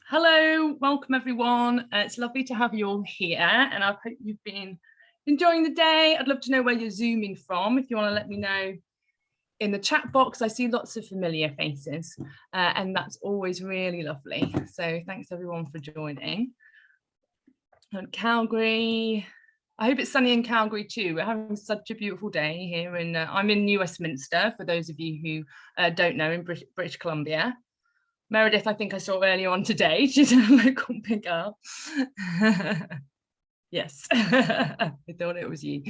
Hello, welcome everyone. It's lovely to have you all here, and I hope you've been enjoying the day. I'd love to know where you're zooming from. If you want to let me know in the chat box. I see lots of familiar faces, and that's always really lovely. So thanks everyone for joining. And Calgary, I hope it's sunny in Calgary too. We're having such a beautiful day here in, I'm in New Westminster, for those of you who don't know, in British Columbia. Meredith, I think I saw earlier on today. She's a local pickup. Yes, I thought it was you.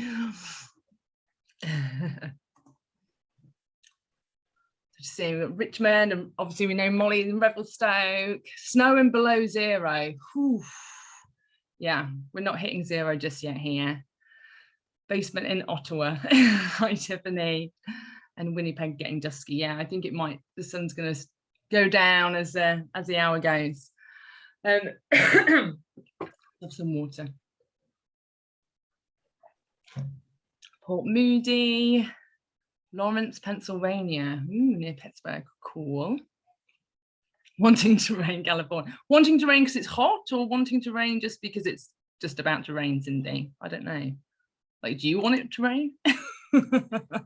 Just seeing Richmond, and obviously we know Molly in Revelstoke. Snowing below zero. Whew. Yeah, we're not hitting zero just yet here. Basement in Ottawa. Hi, Tiffany. And Winnipeg getting dusky. Yeah, I think it might, the sun's going to go down as the hour goes. Have some water. Port Moody, Lawrence, Pennsylvania. Ooh, near Pittsburgh. Cool. Wanting to rain, California. Wanting to rain because it's hot, or wanting to rain just because it's just about to rain, Cindy? I don't know. Like, do you want it to rain?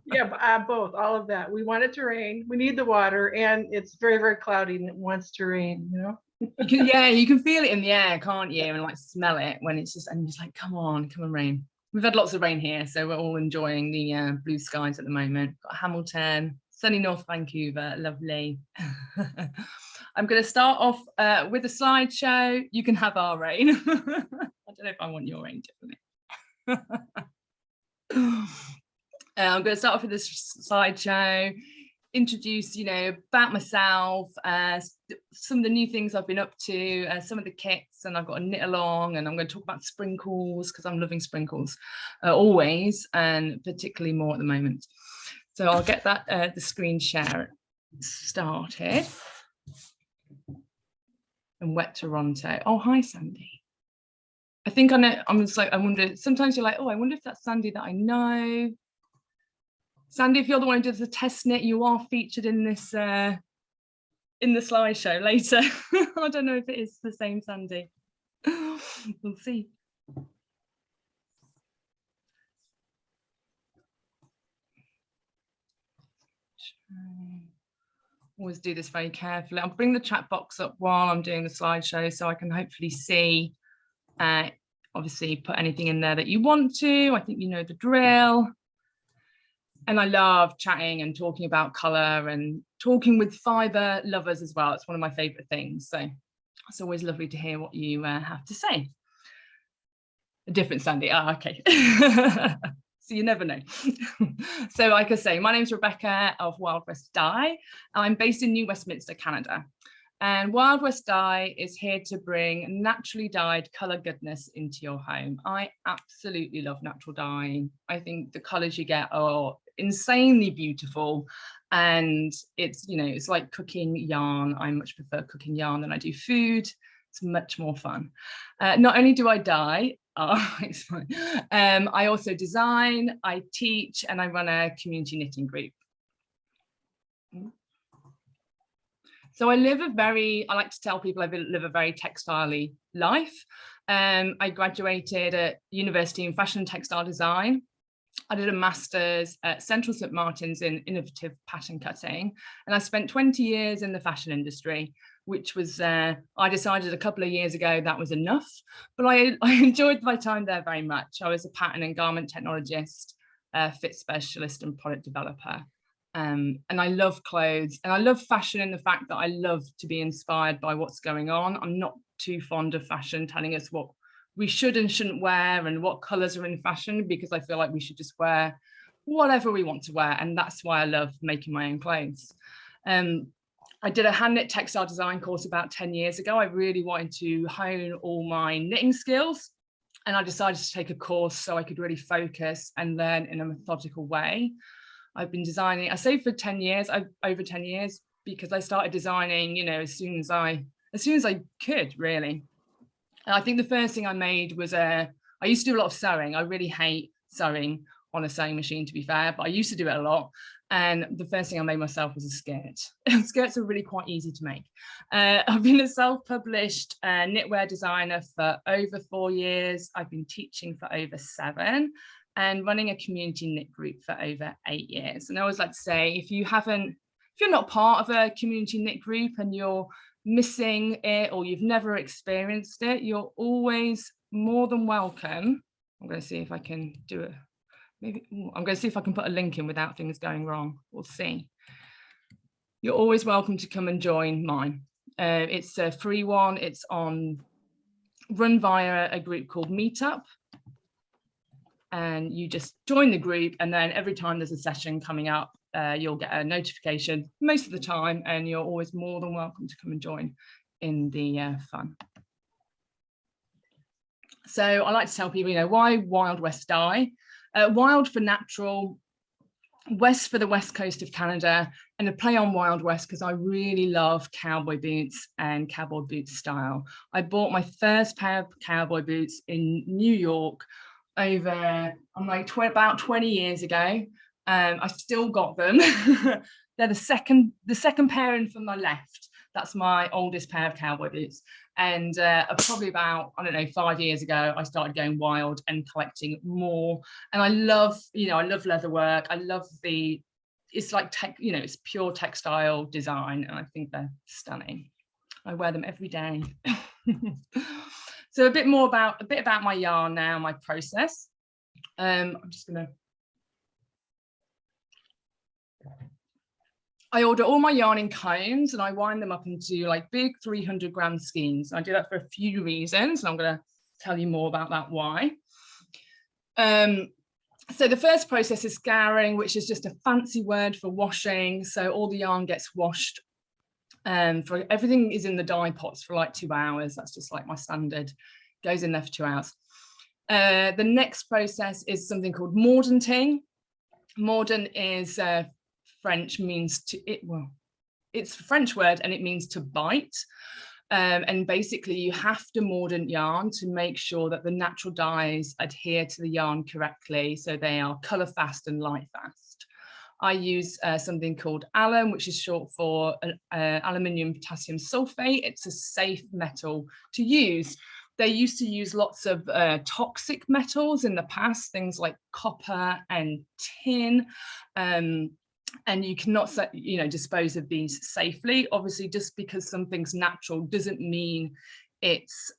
Yeah, both, all of that. We want it to rain, we need the water, and it's very, very cloudy and it wants to rain, you know? Yeah, you can feel it in the air, can't you? And like smell it when it's just, and it's like, come on rain. We've had lots of rain here, so we're all enjoying the blue skies at the moment. Got Hamilton, sunny North Vancouver, lovely. I'm going to start off with a slideshow. You can have our rain. I don't know if I want your rain, Tiffany. I'm going to start off with this slideshow, introduce, about myself, some of the new things I've been up to, some of the kits, and I've got a knit along, and I'm going to talk about sprinkles because I'm loving sprinkles always, and particularly more at the moment. So I'll get that the screen share started. And Wet Toronto. Oh, hi, Sandy. I think I know. I'm just like, I wonder. Sometimes you're like, oh, I wonder if that's Sandy that I know. Sandy, if you're the one who does the test knit, you are featured in this in the slideshow later. I don't know if it is the same Sandy. We'll see. Always do this very carefully. I'll bring the chat box up while I'm doing the slideshow so I can hopefully see. Obviously, put anything in there that you want to. I think you know the drill. And I love chatting and talking about colour and talking with fibre lovers as well. It's one of my favourite things. So it's always lovely to hear what you have to say. A different Sandy. Ah, okay. So you never know. So like I say, my name's Rebecca of WildWestDye. I'm based in New Westminster, Canada. And WildWestDye is here to bring naturally dyed colour goodness into your home. I absolutely love natural dyeing. I think the colours you get are insanely beautiful, and it's, it's like cooking yarn. I much prefer cooking yarn than I do food. It's much more fun. Not only do I dye, it's fine. I also design, I teach, and I run a community knitting group. So I like to tell people I live a very textile-y life. I graduated at university in fashion and textile design. I did a master's at Central St Martin's in innovative pattern cutting, and I spent 20 years in the fashion industry, which was, I decided a couple of years ago that was enough, but I enjoyed my time there very much. I was a pattern and garment technologist, fit specialist and product developer. And I love clothes, and I love fashion in the fact that I love to be inspired by what's going on. I'm not too fond of fashion telling us what we should and shouldn't wear and what colors are in fashion, because I feel like we should just wear whatever we want to wear. And that's why I love making my own clothes. I did a hand knit textile design course about 10 years ago. I really wanted to hone all my knitting skills, and I decided to take a course so I could really focus and learn in a methodical way. I've been designing, I say for 10 years, over 10 years, because I started designing, as soon as I could, really. And I think the first thing I made was I used to do a lot of sewing. I really hate sewing on a sewing machine, to be fair, but I used to do it a lot. And the first thing I made myself was a skirt. Skirts are really quite easy to make. I've been a self-published knitwear designer for over 4 years. I've been teaching for over 7 and running a community knit group for over 8 years. And I always like to say, if you're not part of a community knit group and you're missing it or you've never experienced it, you're always more than welcome. I'm going to see if I can do it. I'm going to see if I can put a link in without things going wrong. We'll see. You're always welcome to come and join mine. It's a free one. It's run via a group called Meetup. And you just join the group, and then every time there's a session coming up, you'll get a notification most of the time, and you're always more than welcome to come and join in the fun. So I like to tell people, why WildWestDye? Wild for natural, West for the west coast of Canada, and a play on Wild West because I really love cowboy boots and cowboy boot style. I bought my first pair of cowboy boots in New York about 20 years ago. I still got them. They're the second pair in from my left. That's my oldest pair of cowboy boots. And probably about, 5 years ago, I started going wild and collecting more. And I love leather work. I love it's like it's pure textile design. And I think they're stunning. I wear them every day. So a bit about my yarn now, my process. I'm just gonna. I order all my yarn in cones and I wind them up into like big 300-gram skeins. I do that for a few reasons, and I'm going to tell you more about that why. So the first process is scouring, which is just a fancy word for washing. So all the yarn gets washed. Everything is in the dye pots for like 2 hours. That's just like my standard. Goes in there for 2 hours. The next process is something called mordanting. Mordant is French, it's a French word and it means to bite. And basically you have to mordant yarn to make sure that the natural dyes adhere to the yarn correctly, so they are colour fast and light fast. I use something called alum, which is short for aluminium potassium sulfate. It's a safe metal to use. They used to use lots of toxic metals in the past, things like copper and tin. And you cannot, dispose of these safely. Obviously, just because something's natural doesn't mean it's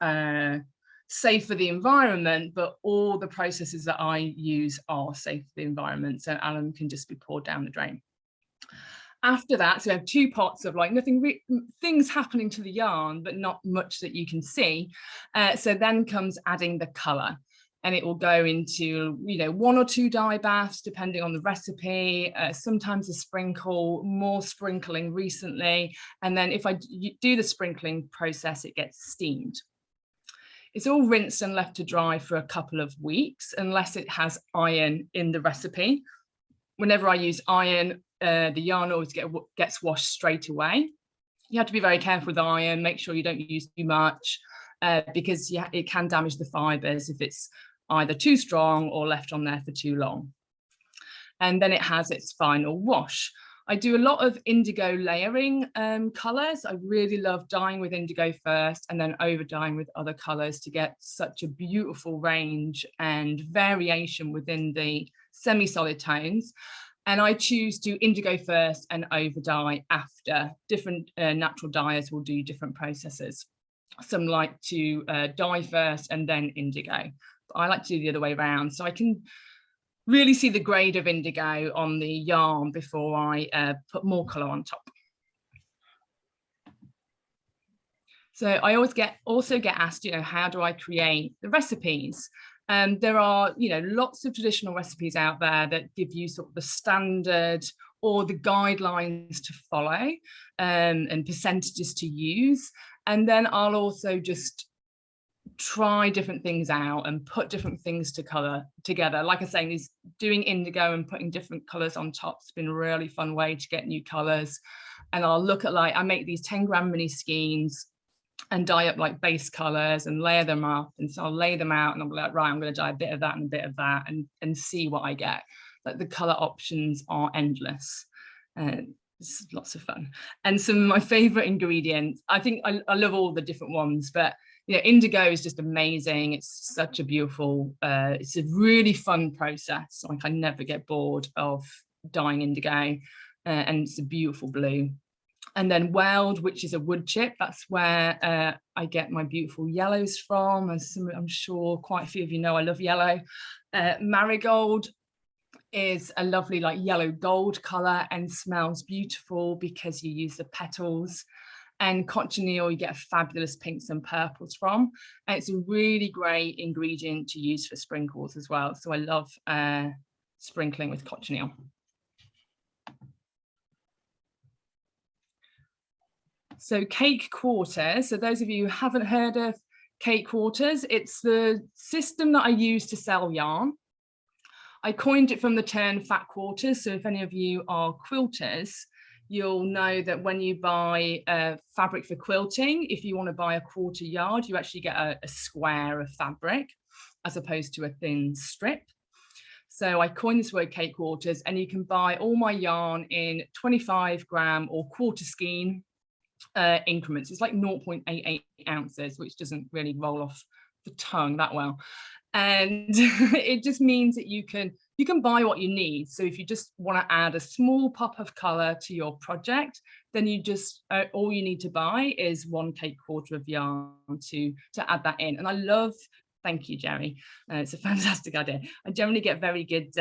safe for the environment, but all the processes that I use are safe for the environment. So alum can just be poured down the drain. After that, so we have 2 pots of things happening to the yarn, but not much that you can see. So then comes adding the colour. And it will go into, 1 or 2 dye baths, depending on the recipe, sometimes a sprinkle, more sprinkling recently. And then if I do the sprinkling process, it gets steamed. It's all rinsed and left to dry for a couple of weeks, unless it has iron in the recipe. Whenever I use iron, the yarn always gets washed straight away. You have to be very careful with iron, make sure you don't use too much, because it can damage the fibres if it's either too strong or left on there for too long. And then it has its final wash. I do a lot of indigo layering colours. I really love dyeing with indigo first and then over dyeing with other colours to get such a beautiful range and variation within the semi-solid tones. And I choose to indigo first and over dye after. Different natural dyers will do different processes. Some like to dye first and then indigo. I like to do the other way around, so I can really see the grade of indigo on the yarn before I put more colour on top. So I also get asked, how do I create the recipes? There are, lots of traditional recipes out there that give you sort of the standard or the guidelines to follow and percentages to use. And then I'll also just try different things out and put different things together. Like I say, doing indigo and putting different colours on top has been a really fun way to get new colours. And I'll look at I make these 10-gram mini skeins and dye up like base colours and layer them up. And so I'll lay them out and I'll be like, right, I'm going to dye a bit of that and a bit of that and see what I get. like the color options are endless. It's lots of fun. And some of my favorite ingredients, I think I love all the different ones, but you know, indigo is just amazing. It's such a beautiful, it's a really fun process. Like I never get bored of dyeing indigo, and it's a beautiful blue. And then weld, which is a wood chip, that's where I get my beautiful yellows from. As I'm sure quite a few of you know, I love yellow. Marigold is a lovely like yellow gold color and smells beautiful because you use the petals. And cochineal, you get fabulous pinks and purples from. And it's a really great ingredient to use for sprinkles as well. So I love sprinkling with cochineal. So cake quarters. So those of you who haven't heard of cake quarters, it's the system that I use to sell yarn. I coined it from the term fat quarters. So if any of you are quilters, you'll know that when you buy fabric for quilting, if you want to buy a quarter yard, you actually get a square of fabric as opposed to a thin strip. So I coined this word cake quarters, and you can buy all my yarn in 25 gram or quarter skein increments. It's like 0.88 ounces, which doesn't really roll off the tongue that well. And it just means that you can buy what you need. So if you just want to add a small pop of color to your project, then you just all you need to buy is 1 cake quarter of yarn to add that in. And I love, thank you, Jerry. It's a fantastic idea. I generally get very good,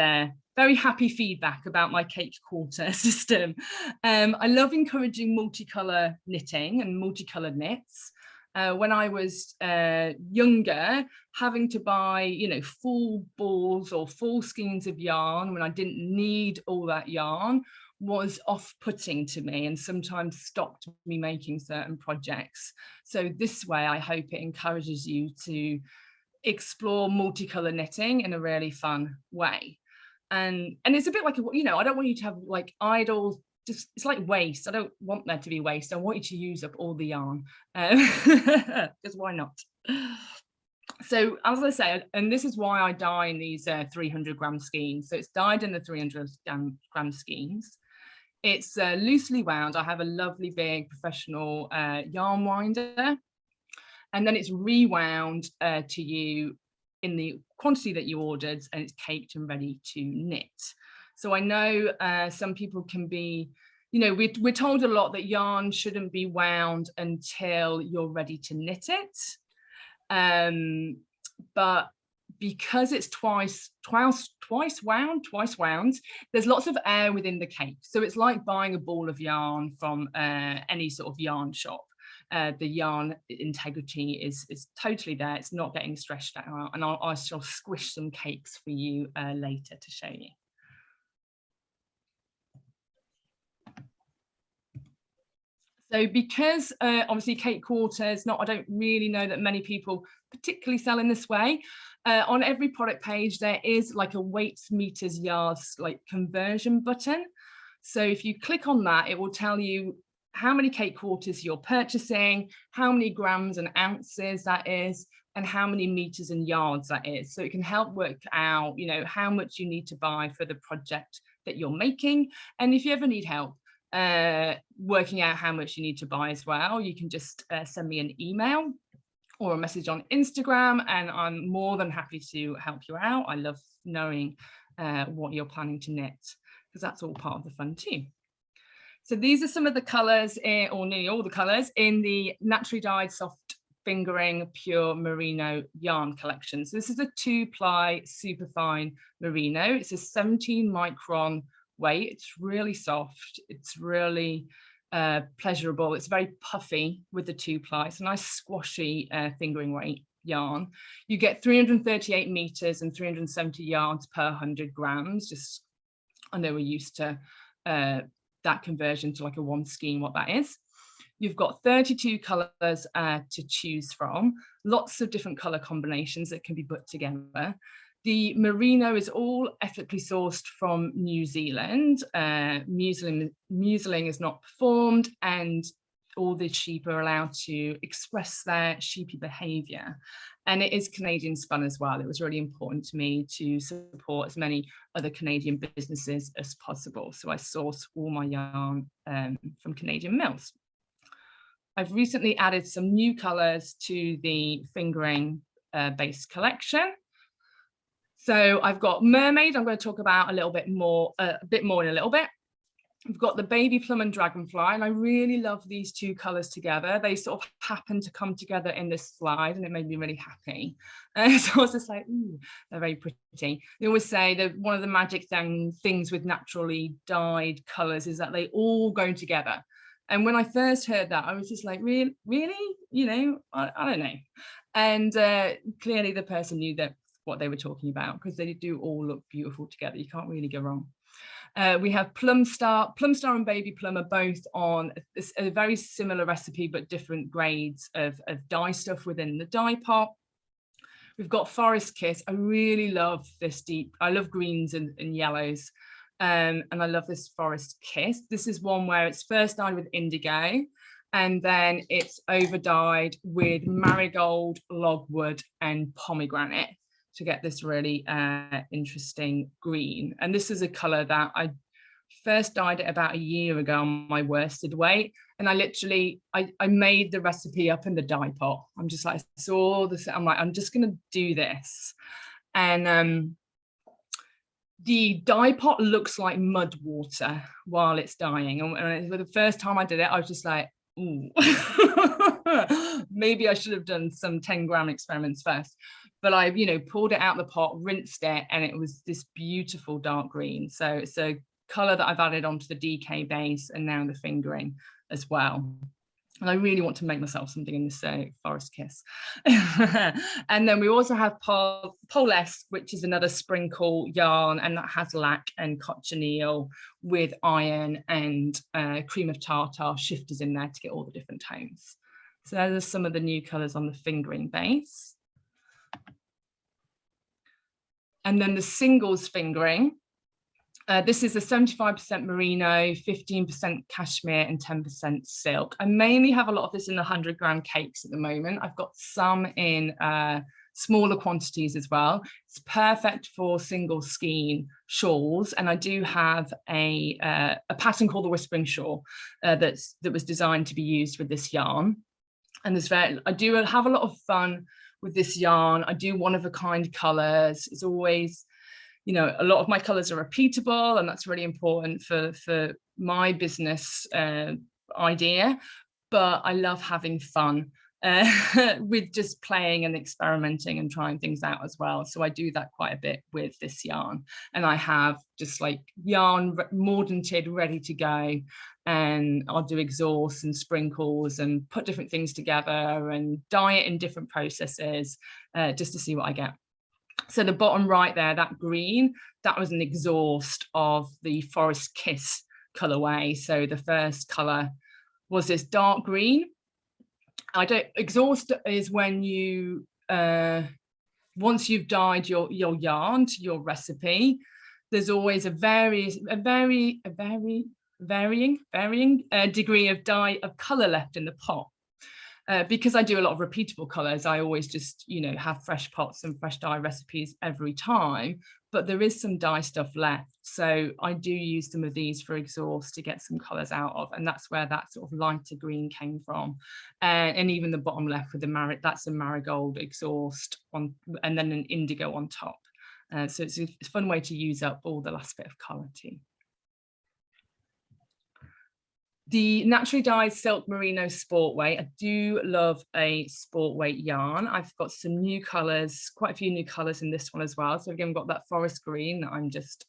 very happy feedback about my cake quarter system. I love encouraging multicolor knitting and multicolored knits. When I was younger, having to buy, you know, full balls or full skeins of yarn when I didn't need all that yarn was off-putting to me and sometimes stopped me making certain projects. So this way, I hope it encourages you to explore multicolor knitting in a really fun way. And it's a bit like, you know, I don't want you to have like idle, just it's like waste. I don't want there to be waste. I want you to use up all the yarn, because why not? So as I say, and this is why I dye in these 300 gram skeins. So it's dyed in the 300 gram skeins. It's loosely wound. I have a lovely big professional yarn winder, and then it's rewound to you in the quantity that you ordered, and it's caked and ready to knit. So I know some people can be, you know, we're told a lot that yarn shouldn't be wound until you're ready to knit it. But because it's twice wound, there's lots of air within the cake. So it's like buying a ball of yarn from any sort of yarn shop. The yarn integrity is totally there. It's not getting stretched out, and I shall squish some cakes for you later to show you. So because obviously cake quarters, I don't really know that many people particularly sell in this way. On every product page, there is like a weights, meters, yards, like conversion button. So if you click on that, it will tell you how many cake quarters you're purchasing, how many grams and ounces that is, and how many meters and yards that is. So it can help work out, you know, how much you need to buy for the project that you're making. And if you ever need help working out how much you need to buy as well, you can just send me an email or a message on Instagram, and I'm more than happy to help you out. I love knowing what you're planning to knit, because that's all part of the fun too. So these are some of the colors, or nearly all the colors, in the naturally dyed soft fingering pure merino yarn collection. So this is a 2-ply superfine merino. It's a 17 micron weight. It's really soft. It's really pleasurable. It's very puffy with the 2-ply. It's a nice squashy fingering weight yarn. You get 338 meters and 370 yards per 100 grams. Just, I know we're used to that conversion to like a 1 skein, what that is. You've got 32 colors to choose from, lots of different color combinations that can be put together. The merino is all ethically sourced from New Zealand. Museling is not performed, and all the sheep are allowed to express their sheepy behaviour. And it is Canadian spun as well. It was really important to me to support as many other Canadian businesses as possible. So I source all my yarn from Canadian mills. I've recently added some new colours to the fingering based collection. So I've got Mermaid, I'm going to talk about a bit more in a little bit. We've got the baby plum and dragonfly, and I really love these two colours together. They sort of happen to come together in this slide, and it made me really happy. So I was just like, ooh, they're very pretty. They always say that one of the magic things with naturally dyed colours is that they all go together. And when I first heard that, I was just like, really? You know, I don't know. And clearly the person knew what they were talking about, because they do all look beautiful together. You can't really go wrong. We have Plum Star and Baby Plum are both on a very similar recipe, but different grades of dye stuff within the dye pot. We've got Forest Kiss. I really love this I love greens and yellows. And I love this Forest Kiss. This is one where it's first dyed with indigo, and then it's over dyed with marigold, logwood, and pomegranate to get this really interesting green. And this is a color that I first dyed it about a year ago on my worsted weight. And I literally, I made the recipe up in the dye pot. I'm just like, I saw this, I'm like, I'm just gonna do this. And the dye pot looks like mud water while it's dyeing. And for the first time I did it, I was just like, ooh, maybe I should have done some 10-gram experiments first. But I, pulled it out of the pot, rinsed it, and it was this beautiful dark green. So it's a color that I've added onto the DK base and now the fingering as well. And I really want to make myself something in this Forest Kiss. And then we also have Poles, which is another sprinkle yarn, and that has lac and cochineal with iron and cream of tartar shifters in there to get all the different tones. So those are some of the new colors on the fingering base. And then the singles fingering. This is a 75% merino, 15% cashmere, and 10% silk. I mainly have a lot of this in the 100-gram cakes at the moment. I've got some in smaller quantities as well. It's perfect for single skein shawls, and I do have a pattern called the Whispering Shawl that was designed to be used with this yarn. And I do have a lot of fun with this yarn. I do one-of-a-kind colors. It's always, a lot of my colors are repeatable, and that's really important for my business idea. But I love having fun with just playing and experimenting and trying things out as well. So I do that quite a bit with this yarn. And I have just like yarn mordanted, ready to go. And I'll do exhausts and sprinkles and put different things together and dye it in different processes just to see what I get. So the bottom right there, that green, that was an exhaust of the Forest Kiss colorway. So the first color was this dark green. Exhaust is when you, once you've dyed your yarn to your recipe, there's always a varying degree of dye of color left in the pot. Because I do a lot of repeatable colors, I always just, have fresh pots and fresh dye recipes every time, but there is some dye stuff left. So I do use some of these for exhaust to get some colors out of, and that's where that sort of lighter green came from. And even the bottom left with that's a marigold exhaust on, and then an indigo on top. So it's a fun way to use up all the last bit of color too. The naturally dyed silk merino sport weight. I do love a sport weight yarn. I've got some new colors, quite a few new colors in this one as well. So again, we've got that forest green that I'm just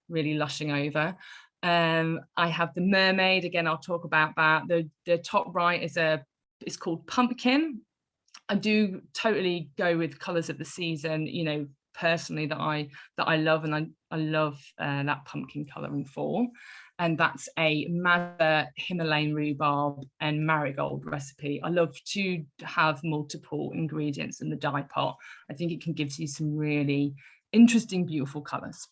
really lushing over. I have the mermaid. Again, I'll talk about that. The top right is called pumpkin. I do totally go with colors of the season, personally that I love, and I love that pumpkin coloring fall. And that's a Madder Himalayan rhubarb and marigold recipe. I love to have multiple ingredients in the dye pot. I think it can give you some really interesting, beautiful colors.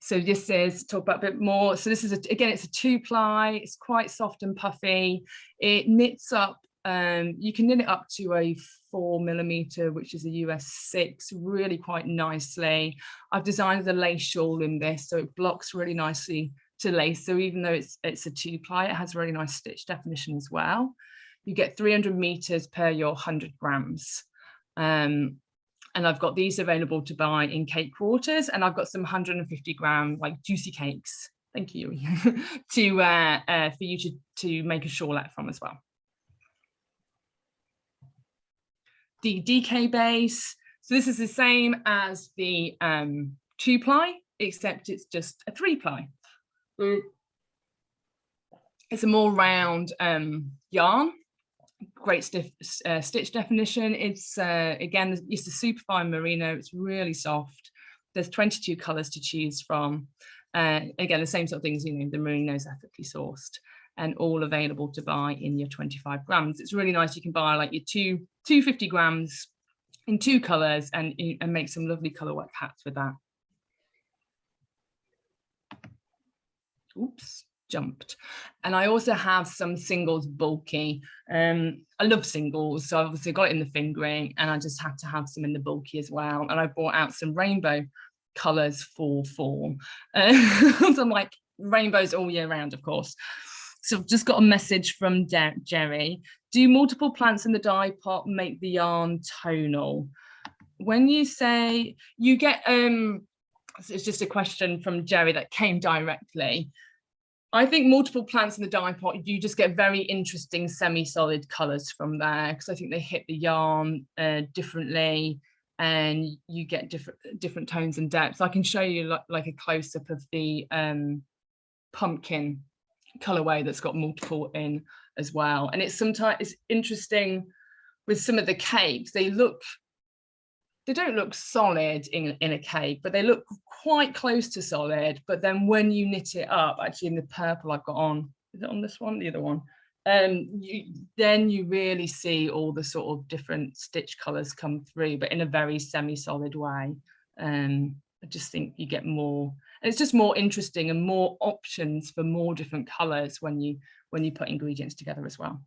So this is, talk about a bit more. So this is, again, it's a 2-ply. It's quite soft and puffy. It knits up, you can knit it up to a 4mm, which is a US 6, really quite nicely. I've designed the lace shawl in this, so it blocks really nicely to lace. So even though it's a 2-ply, it has really nice stitch definition as well. You get 300 meters per your 100 grams. And I've got these available to buy in cake quarters, and I've got some 150-gram like juicy cakes. Thank you. For you to make a shawlette from as well. The DK base. So this is the same as the 2-ply, except it's just a 3-ply. It's a more round yarn. Great stitch definition. It's again, it's a superfine merino. It's really soft. There's 22 colors to choose from. Again, the same sort of things, you know, the merino is ethically sourced and all available to buy in your 25 grams. It's really nice. You can buy like your 250 grams in 2 colors and make some lovely color work hats with that. Oops. Jumped. And I also have some singles bulky. I love singles, so obviously got it in the fingering, and I just had to have some in the bulky as well. And I brought out some rainbow colors for fall. So I'm like, rainbows all year round, of course. So I've just got a message from Jerry. Do multiple plants in the dye pot make the yarn tonal? When you say you get, it's just a question from Jerry that came directly. I think multiple plants in the dye pot, you just get very interesting semi-solid colors from there, because I think they hit the yarn differently, and you get different tones and depths. I can show you like a close-up of the pumpkin colorway that's got multiple in as well. And it's interesting with some of the cakes. They don't look solid in a cake, but they look quite close to solid. But then when you knit it up, actually in the purple I've got on, is it on this one? The other one. Then you really see all the sort of different stitch colors come through, but in a very semi-solid way. I just think you get more, and it's just more interesting and more options for more different colors when you put ingredients together as well.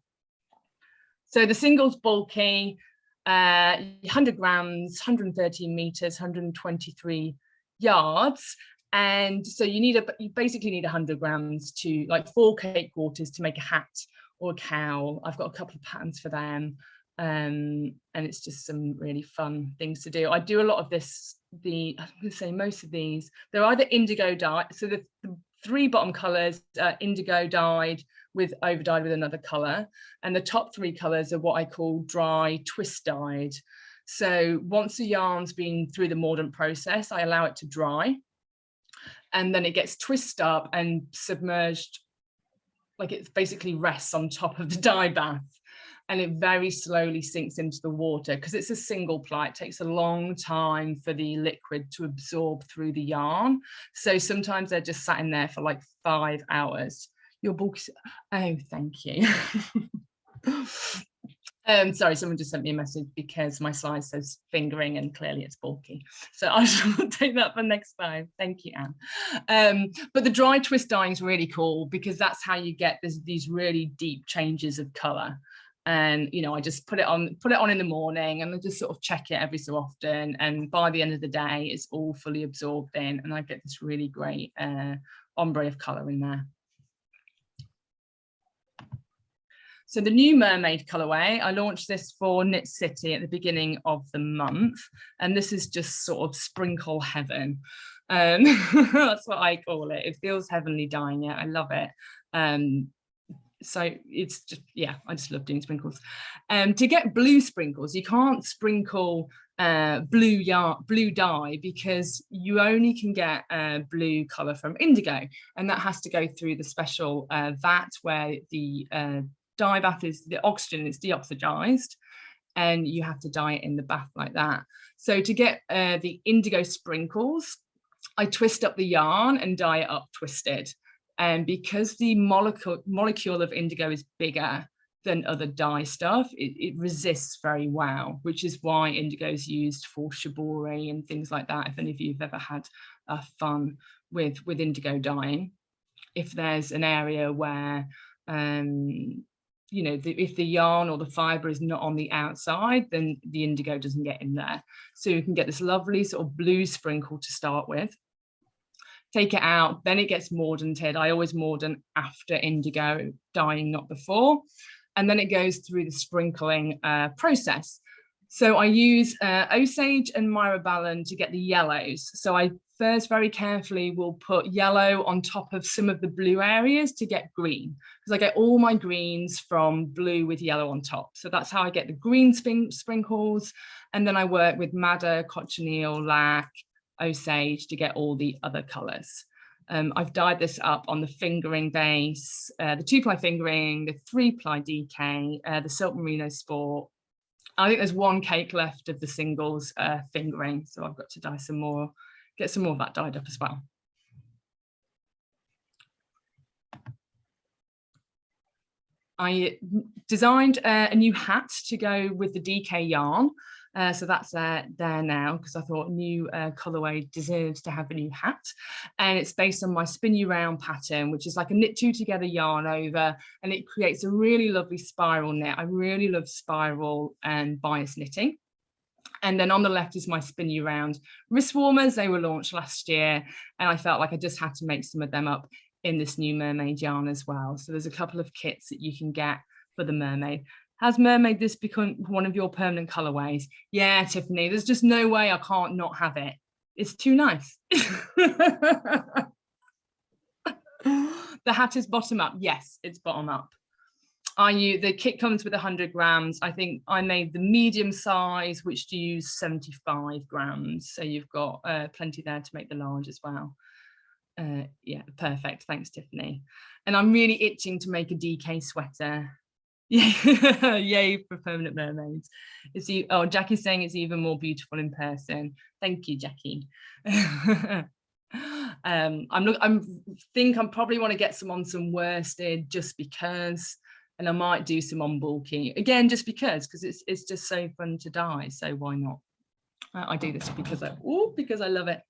So the singles bulky, 100 grams, 113 meters, 123 yards. And so you basically need 100 grams to like 4 cake quarters to make a hat or a cowl. I've got a couple of patterns for them. And it's just some really fun things to do. I do a lot of this, I'm going to say most of these, they're either indigo dye. So the 3 bottom colors are indigo dyed with overdyed with another color, and the top 3 colors are what I call dry twist dyed. So once the yarn's been through the mordant process, I allow it to dry, and then it gets twisted up and submerged, like it basically rests on top of the dye bath, and it very slowly sinks into the water because it's a single ply. It takes a long time for the liquid to absorb through the yarn. So sometimes they're just sat in there for like 5 hours. Your book, oh, thank you. Sorry, someone just sent me a message because my slide says fingering and clearly it's bulky. So I shall take that for next time. Thank you, Anne. But the dry twist dyeing is really cool because that's how you get these really deep changes of color. And, you know, I just put it on in the morning and I just sort of check it every so often. And by the end of the day, it's all fully absorbed in and I get this really great ombre of color in there. So the new Mermaid colorway, I launched this for Knit City at the beginning of the month. And this is just sort of sprinkle heaven. That's what I call it. It feels heavenly dyeing it. I love it. So it's just, yeah, I just love doing sprinkles. To get blue sprinkles, you can't sprinkle blue dye because you only can get blue color from indigo. And that has to go through the special vat where the dye bath is, the oxygen is deoxygized, and you have to dye it in the bath like that. So to get the indigo sprinkles, I twist up the yarn and dye it up twisted. And because the molecule of indigo is bigger than other dye stuff, it resists very well, which is why indigo is used for shibori and things like that. If any of you have ever had fun with indigo dyeing. If there's an area where, you know, if the yarn or the fibre is not on the outside, then the indigo doesn't get in there. So you can get this lovely sort of blue sprinkle to start with. Take it out, then it gets mordanted. I always mordant after indigo dyeing, not before. And then it goes through the sprinkling process. So I use Osage and myrobalan to get the yellows. So I first very carefully will put yellow on top of some of the blue areas to get green, because I get all my greens from blue with yellow on top. So that's how I get the green sprinkles. And then I work with madder, cochineal, lac, Osage to get all the other colours. I've dyed this up on the fingering base, the 2-ply fingering, the 3-ply DK, the silk merino sport. I think there's one cake left of the singles fingering, so I've got to dye some more, get some more of that dyed up as well. I designed a new hat to go with the DK yarn. So that's there now, because I thought new colourway deserves to have a new hat. And it's based on my spin you round pattern, which is like a knit 2 together yarn over, and it creates a really lovely spiral knit. I really love spiral and bias knitting. And then on the left is my spin you round wrist warmers. They were launched last year, and I felt like I just had to make some of them up in this new mermaid yarn as well. So there's a couple of kits that you can get for the mermaid. Has Mermaid this become one of your permanent colourways? Yeah, Tiffany, there's just no way I can't not have it. It's too nice. The hat is bottom up. Yes, it's bottom up. The kit comes with 100 grams. I think I made the medium size, which do use 75 grams. So you've got plenty there to make the large as well. Yeah, perfect. Thanks, Tiffany. And I'm really itching to make a DK sweater. Yeah, yay for permanent mermaids. Oh, Jackie's saying it's even more beautiful in person. Thank you, Jackie. I think I probably want to get some on some worsted just because, and I might do some on bulky again just because it's just so fun to dye. So why not? I do this because I love it.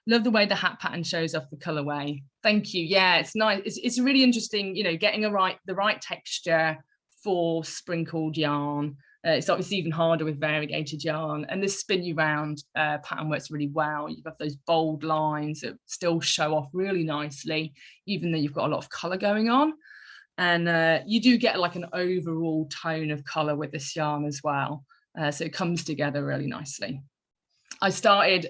Love the way the hat pattern shows off the colorway. Thank you. Yeah, it's nice. It's really interesting, you know, getting the right texture for sprinkled yarn. It's obviously even harder with variegated yarn, and this spin you round pattern works really well. You've got those bold lines that still show off really nicely, even though you've got a lot of color going on. And you do get like an overall tone of color with this yarn as well. So it comes together really nicely. I started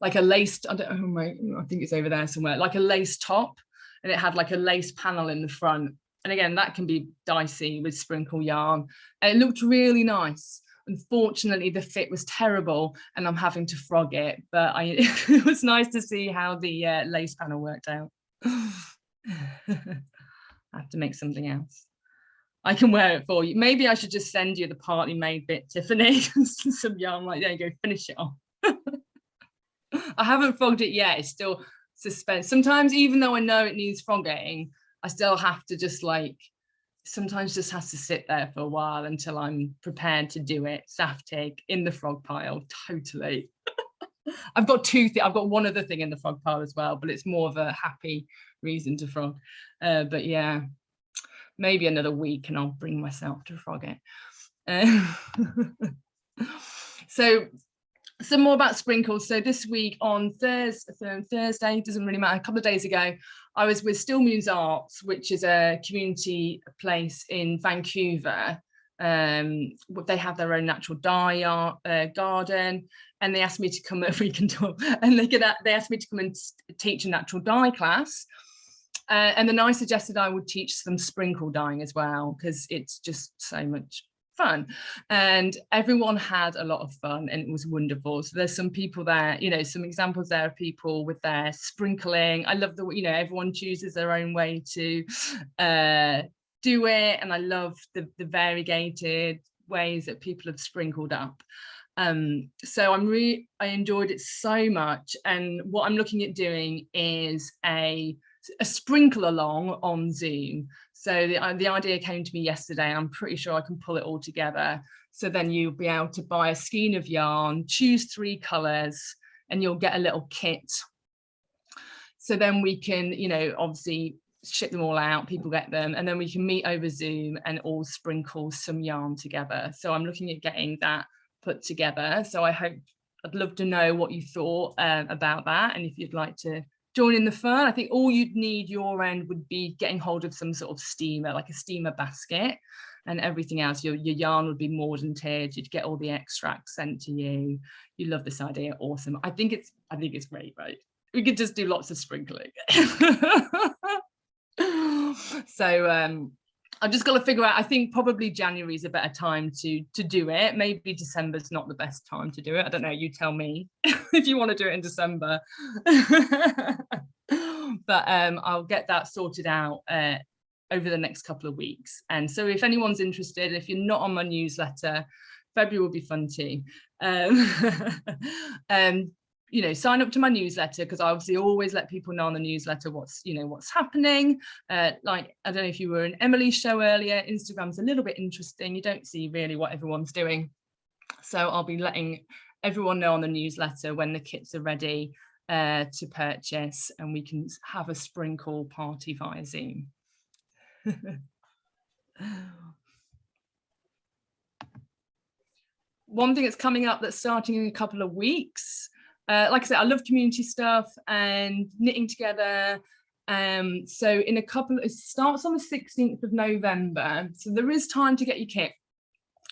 like a lace, I think it's over there somewhere, like a lace top, and it had like a lace panel in the front. And again, that can be dicey with sprinkle yarn. And it looked really nice. Unfortunately, the fit was terrible and I'm having to frog it, but it was nice to see how the lace panel worked out. I have to make something else. I can wear it for you. Maybe I should just send you the partly made bit, Tiffany. Some yarn, like, there you go, finish it off. I haven't frogged it yet. It's still suspense. Sometimes, even though I know it needs frogging, I still have to just like, sometimes just has to sit there for a while until I'm prepared to do it. Saftig in the frog pile, totally. I've got one other thing in the frog pile as well, but it's more of a happy reason to frog. But yeah. Maybe another week and I'll bring myself to frog it. So some more about sprinkles. So this week on Thursday, doesn't really matter, a couple of days ago, I was with Still Muse Arts, which is a community place in Vancouver. They have their own natural dye garden, and they asked me to come, we can talk, and they asked me to come and teach a natural dye class. And then I suggested I would teach some sprinkle dyeing as well, because it's just so much fun. And everyone had a lot of fun and it was wonderful. So there's some people there, you know, some examples there of people with their sprinkling. I love you know, everyone chooses their own way to do it. And I love the variegated ways that people have sprinkled up. So I enjoyed it so much. And what I'm looking at doing is a sprinkle along on Zoom. So the idea came to me yesterday, and I'm pretty sure I can pull it all together. So then you'll be able to buy a skein of yarn, choose 3 colors, and you'll get a little kit. So then we can, you know, obviously ship them all out, people get them, and then we can meet over Zoom and all sprinkle some yarn together. So I'm looking at getting that put together. So I'd love to know what you thought about that, and if you'd like to join in the fun. I think all you'd need your end would be getting hold of some sort of steamer, like a steamer basket, and everything else. Your yarn would be moored and tiered. You'd get all the extracts sent to you. You love this idea. Awesome. I think it's great, right? We could just do lots of sprinkling. So I've just got to figure out, I think probably January is a better time to do it. Maybe December's not the best time to do it. I don't know, you tell me if you want to do it in December. But I'll get that sorted out over the next couple of weeks. And so if anyone's interested, if you're not on my newsletter, February will be fun too. You know, sign up to my newsletter, because I obviously always let people know on the newsletter what's happening. Like, I don't know if you were in Emily's show earlier, Instagram's a little bit interesting. You don't see really what everyone's doing. So I'll be letting everyone know on the newsletter when the kits are ready to purchase, and we can have a sprinkle party via Zoom. One thing that's coming up that's starting in a couple of weeks, like I said, I love community stuff and knitting together. So in a couple, it starts on the 16th of November. So there is time to get your kit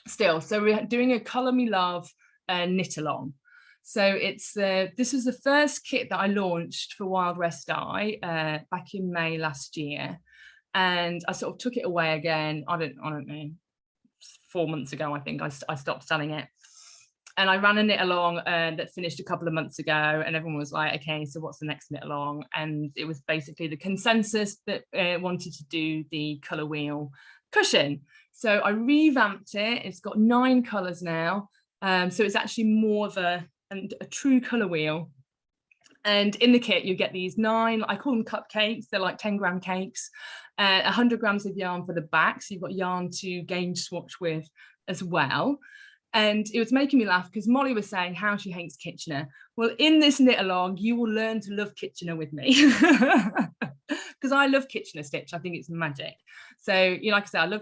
still. So we're doing a Colour Me Love knit along. So it's this was the first kit that I launched for WildWestDye back in May last year. And I sort of took it away again. I don't know, 4 months ago, I think I stopped selling it. And I ran a knit along that finished a couple of months ago, and everyone was like, okay, so what's the next knit along? And it was basically the consensus that wanted to do the colour wheel cushion. So I revamped it. It's got 9 colours now. So it's actually more of a true colour wheel. And in the kit, you get these 9, I call them cupcakes. They're like 10-gram cakes, 100 grams of yarn for the back. So you've got yarn to gauge swatch with as well. And it was making me laugh because Molly was saying how she hates Kitchener. Well, in this knit along, you will learn to love Kitchener with me, because I love Kitchener stitch. I think it's magic. So, you know, like I said,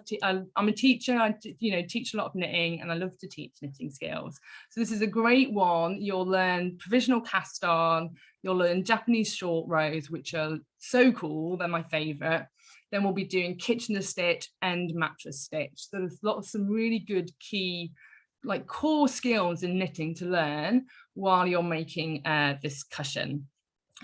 I'm a teacher. I teach a lot of knitting, and I love to teach knitting skills. So this is a great one. You'll learn provisional cast on. You'll learn Japanese short rows, which are so cool. They're my favorite. Then we'll be doing Kitchener stitch and mattress stitch. So there's some really good key, like core skills in knitting to learn while you're making this cushion.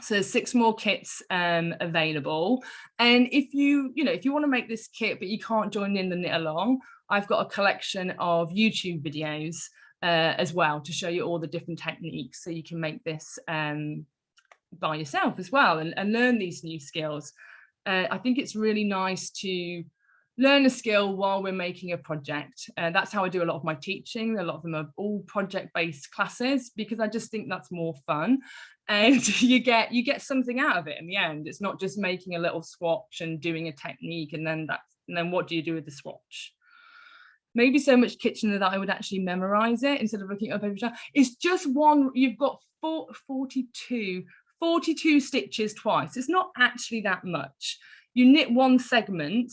So there's 6 more kits available. And if you want to make this kit but you can't join in the knit along, I've got a collection of YouTube videos as well to show you all the different techniques, so you can make this by yourself as well and learn these new skills. I think it's really nice to learn a skill while we're making a project. That's how I do a lot of my teaching. A lot of them are all project-based classes, because I just think that's more fun, and you get something out of it in the end. It's not just making a little swatch and doing a technique, and then what do you do with the swatch? Maybe so much Kitchener that I would actually memorize it instead of looking it up every time. It's just one. You've got 42 stitches twice. It's not actually that much. You knit one segment.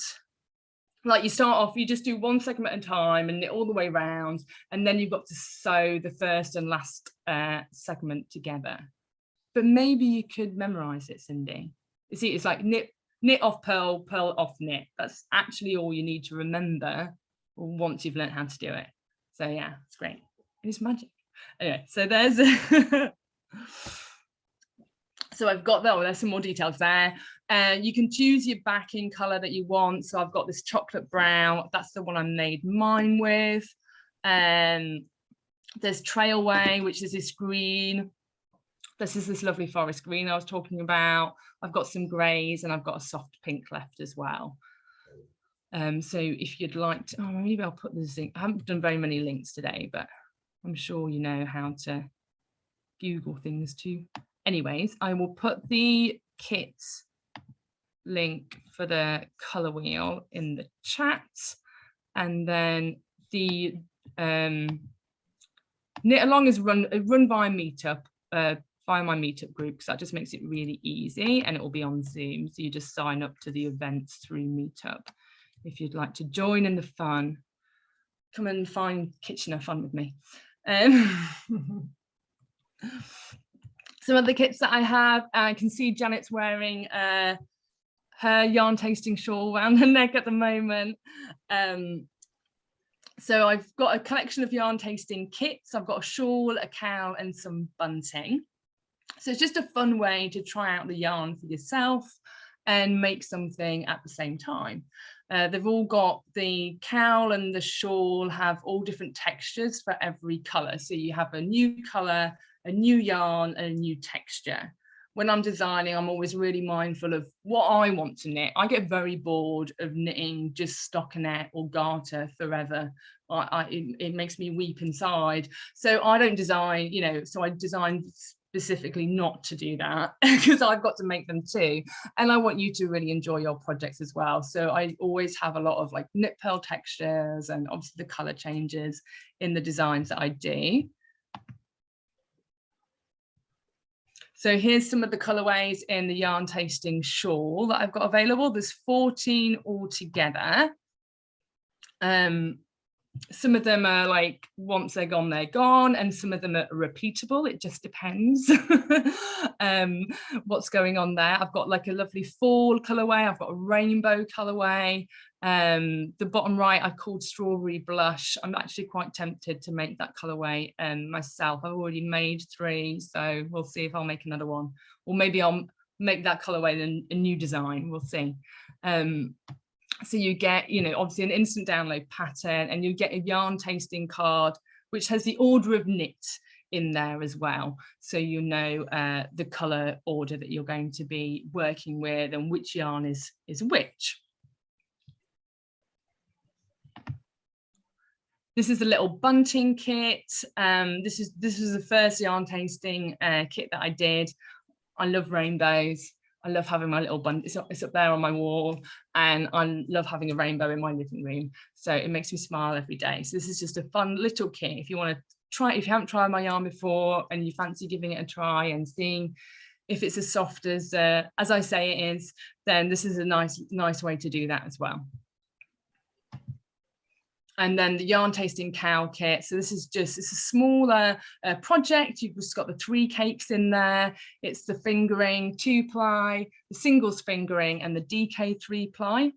Like, you start off, you just do one segment at a time and knit all the way around, and then you've got to sew the first and last segment together. But maybe you could memorize it, Cindy. You see, it's like knit off purl, purl off knit. That's actually all you need to remember once you've learned how to do it. So yeah, it's great. It's magic. Anyway, so there's so I've got there's some more details there. You can choose your backing color that you want. So I've got this chocolate brown. That's the one I made mine with. There's Trailway, which is this green. This is this lovely forest green I was talking about. I've got some grays, and I've got a soft pink left as well. So if you'd like to, maybe I'll put this in. I haven't done very many links today, but I'm sure you know how to Google things too. Anyways, I will put the kits link for the color wheel in the chat, and then the knit along is run by Meetup find my meetup group, because that just makes it really easy, and it will be on Zoom. So you just sign up to the events through Meetup. If you'd like to join in the fun, come and find Kitchener fun with me. Some of the kits that I have, I can see Janet's wearing her yarn tasting shawl around her neck at the moment. So I've got a collection of yarn tasting kits. I've got a shawl, a cowl, and some bunting. So it's just a fun way to try out the yarn for yourself and make something at the same time. They've all got, the cowl and the shawl have all different textures for every colour. So you have a new colour, a new yarn, and a new texture. When I'm designing, I'm always really mindful of what I want to knit. I get very bored of knitting just stockinette or garter forever. It makes me weep inside. So I don't design, you know, so I design specifically not to do that, because I've got to make them too. And I want you to really enjoy your projects as well. So I always have a lot of like knit pearl textures and obviously the colour changes in the designs that I do. So here's some of the colorways in the yarn tasting shawl that I've got available. There's 14 altogether. Some of them are like, once they're gone, and some of them are repeatable. It just depends what's going on there. I've got like a lovely fall colorway. I've got a rainbow colorway. The bottom right I called strawberry blush. I'm actually quite tempted to make that colorway myself. I've already made 3, so we'll see if I'll make another one, or maybe I'll make that colorway in a new design. We'll see. So you get, you know, obviously an instant download pattern, and you get a yarn tasting card which has the order of knit in there as well, so you know the color order that you're going to be working with and which yarn is which. This is a little bunting kit. This is the first yarn tasting kit that I did. I love rainbows. I love having my little bun. It's up there on my wall, and I love having a rainbow in my living room. So it makes me smile every day. So this is just a fun little kit. If you want to try, if you haven't tried my yarn before and you fancy giving it a try and seeing if it's as soft as I say it is, then this is a nice way to do that as well. And then the yarn tasting cowl kit. So this is just, it's a smaller project. You've just got the 3 cakes in there. It's the fingering 2-ply, the singles fingering, and the DK 3-ply.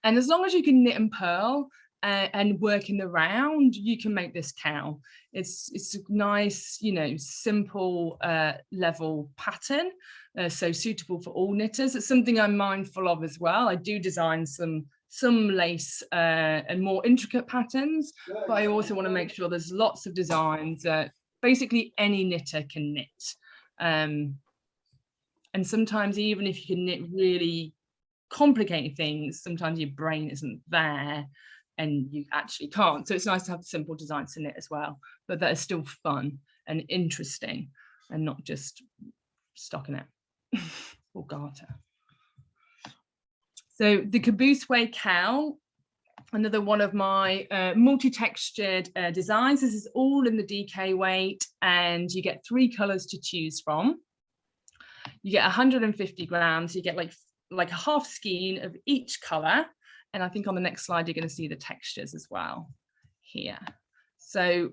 And as long as you can knit and purl and work in the round, you can make this cowl. It's a nice, you know, simple level pattern, so suitable for all knitters. It's something I'm mindful of as well. I do design some lace and more intricate patterns, but I also want to make sure there's lots of designs that basically any knitter can knit. And sometimes even if you can knit really complicated things, sometimes your brain isn't there and you actually can't. So it's nice to have simple designs to knit as well, but that is still fun and interesting and not just stockinette or garter. So the cabooseway cowl, another one of my multi-textured designs. This is all in the DK weight, and you get 3 colors to choose from. You get 150 grams. You get like a half skein of each color. And I think on the next slide, you're going to see the textures as well here. So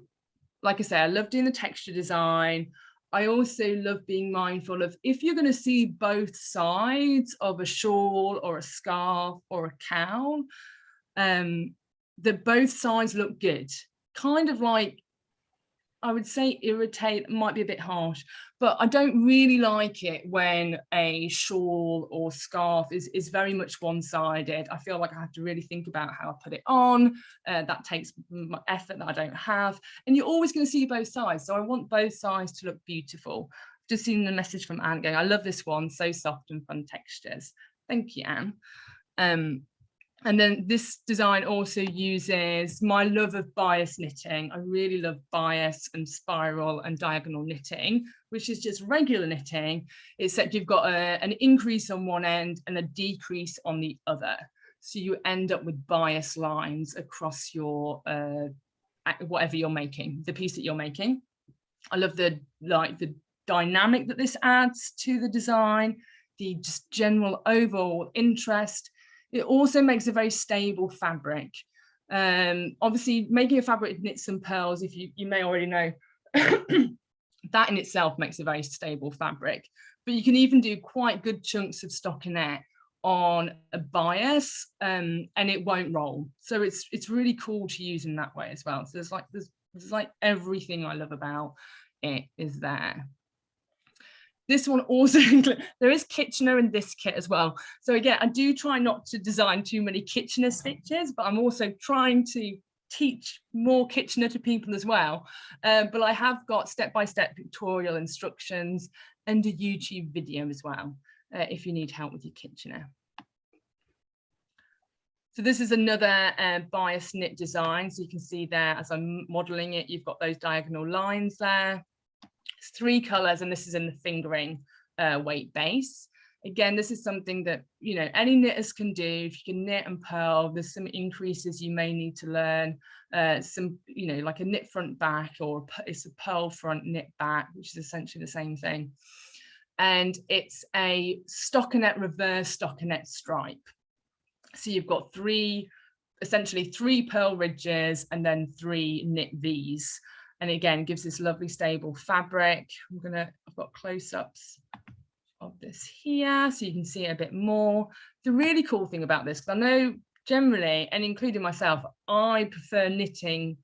like I say, I love doing the texture design. I also love being mindful of, if you're going to see both sides of a shawl or a scarf or a cowl, that both sides look good. Kind of like, I would say irritate, might be a bit harsh, but I don't really like it when a shawl or scarf is very much one-sided. I feel like I have to really think about how I put it on. That takes effort that I don't have. And you're always going to see both sides. So I want both sides to look beautiful. Just seen the message from Anne going, I love this one, so soft and fun textures. Thank you, Anne. And then this design also uses my love of bias knitting. I really love bias and spiral and diagonal knitting, which is just regular knitting, except you've got an increase on one end and a decrease on the other. So you end up with bias lines across your, whatever you're making, the piece that you're making. I love the dynamic that this adds to the design, the just general overall interest. It also makes a very stable fabric. Obviously, making a fabric with knits and pearls, if you may already know, that in itself makes a very stable fabric. But you can even do quite good chunks of stockinette on a bias, and it won't roll. So it's really cool to use in that way as well. So there's like everything I love about it is there. This one also, there is Kitchener in this kit as well. So again, I do try not to design too many Kitchener stitches, but I'm also trying to teach more Kitchener to people as well. But I have got step-by-step tutorial instructions and a YouTube video as well, if you need help with your Kitchener. So this is another bias knit design. So you can see there, as I'm modeling it, you've got those diagonal lines there. It's 3 colors, and this is in the fingering weight base. Again, this is something that, you know, any knitters can do. If you can knit and purl, there's some increases you may need to learn. Some, you know, like a knit front back, or it's a purl front knit back, which is essentially the same thing. And it's a stockinette reverse stockinette stripe. So you've got essentially 3 purl ridges and then 3 knit V's. And again, gives this lovely stable fabric. I've got close-ups of this here, so you can see it a bit more. The really cool thing about this, because I know generally, and including myself, I prefer knitting